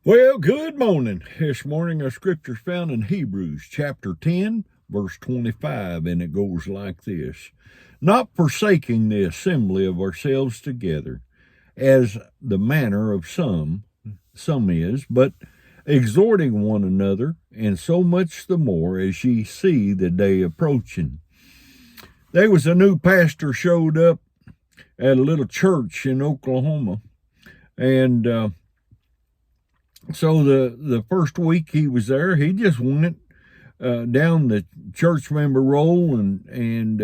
Well, good morning. This morning our scripture is found in Hebrews chapter 10, verse 25, and it goes like this. Not forsaking the assembly of ourselves together, as the manner of some is, but exhorting one another, and so much the more as ye see the day approaching. There was a new pastor showed up at a little church in Oklahoma, and so the first week he was there, he just went down the church member roll and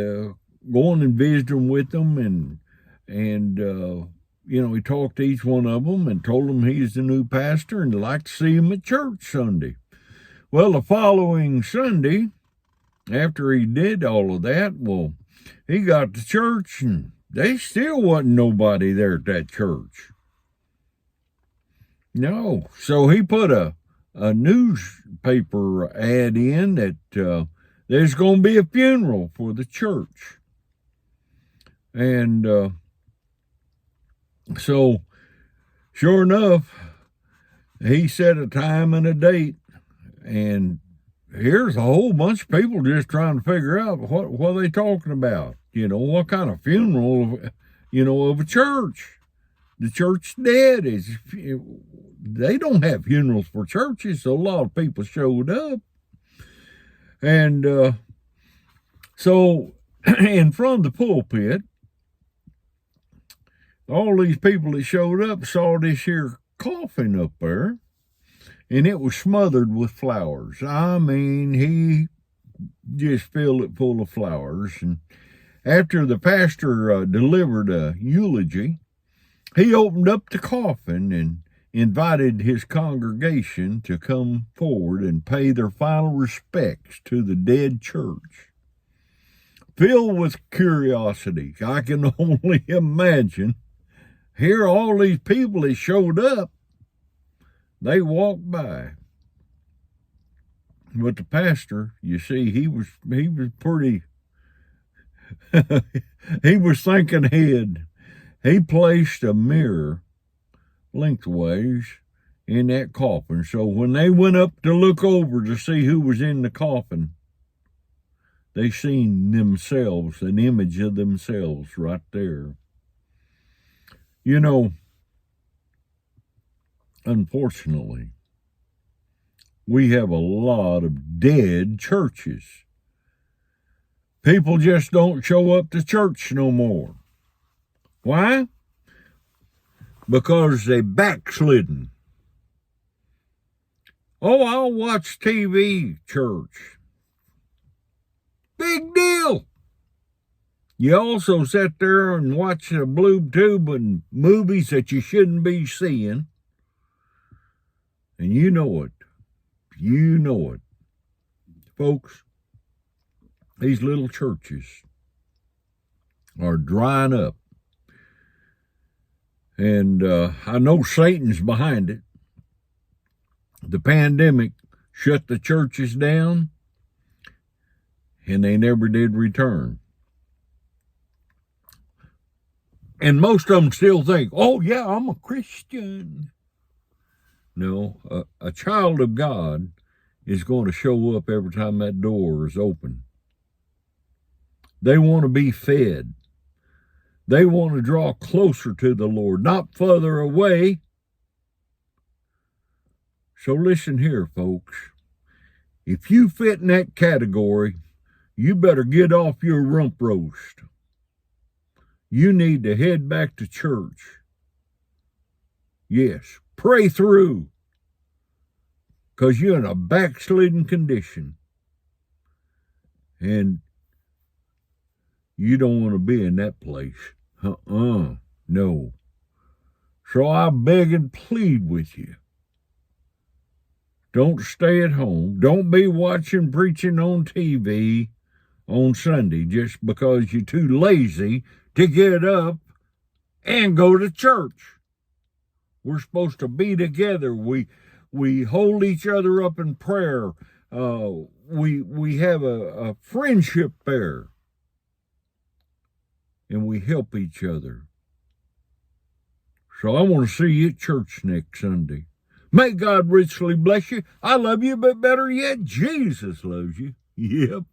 going and visiting with them and he talked to each one of them and told them he's the new pastor and like to see him at church Sunday. Well, the following Sunday, after he did all of that, he got to church and there still wasn't nobody there at that church. No. So he put a newspaper ad in that there's going to be a funeral for the church. And so, sure enough, he set a time and a date. And here's a whole bunch of people just trying to figure out what are they talking about. You know, what kind of funeral, of a church. The church's dead. They don't have funerals for churches, so a lot of people showed up. And so in front of the pulpit, all these people that showed up saw this here coffin up there, and it was smothered with flowers. I mean, he just filled it full of flowers. And after the pastor delivered a eulogy, he opened up the coffin and invited his congregation to come forward and pay their final respects to the dead church. Filled with curiosity, I can only imagine. Here, all these people that showed up, they walked by. But the pastor, you see, he was pretty, he was thinking ahead. He placed a mirror lengthways in that coffin. So when they went up to look over to see who was in the coffin, they seen themselves, an image of themselves right there. You know, unfortunately, we have a lot of dead churches. People just don't show up to church no more. Why? Because they backslidden. Oh, I'll watch TV, church. Big deal. You also sit there and watch a blue tube and movies that you shouldn't be seeing. And you know it. You know it. Folks, these little churches are drying up. And I know Satan's behind it. The pandemic shut the churches down, and they never did return. And most of them still think, oh, yeah, I'm a Christian. No, a child of God is going to show up every time that door is open. They want to be fed. They want to draw closer to the Lord, not further away. So listen here, folks. If you fit in that category, you better get off your rump roast. You need to head back to church. Yes, pray through, because you're in a backslidden condition. And you don't want to be in that place. No. So I beg and plead with you. Don't stay at home. Don't be watching preaching on TV on Sunday just because you're too lazy to get up and go to church. We're supposed to be together. We hold each other up in prayer. We have a friendship there. And we help each other. So I want to see you at church next Sunday. May God richly bless you. I love you, but better yet, Jesus loves you. Yep.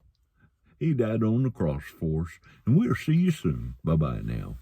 He died on the cross for us. And we'll see you soon. Bye-bye now.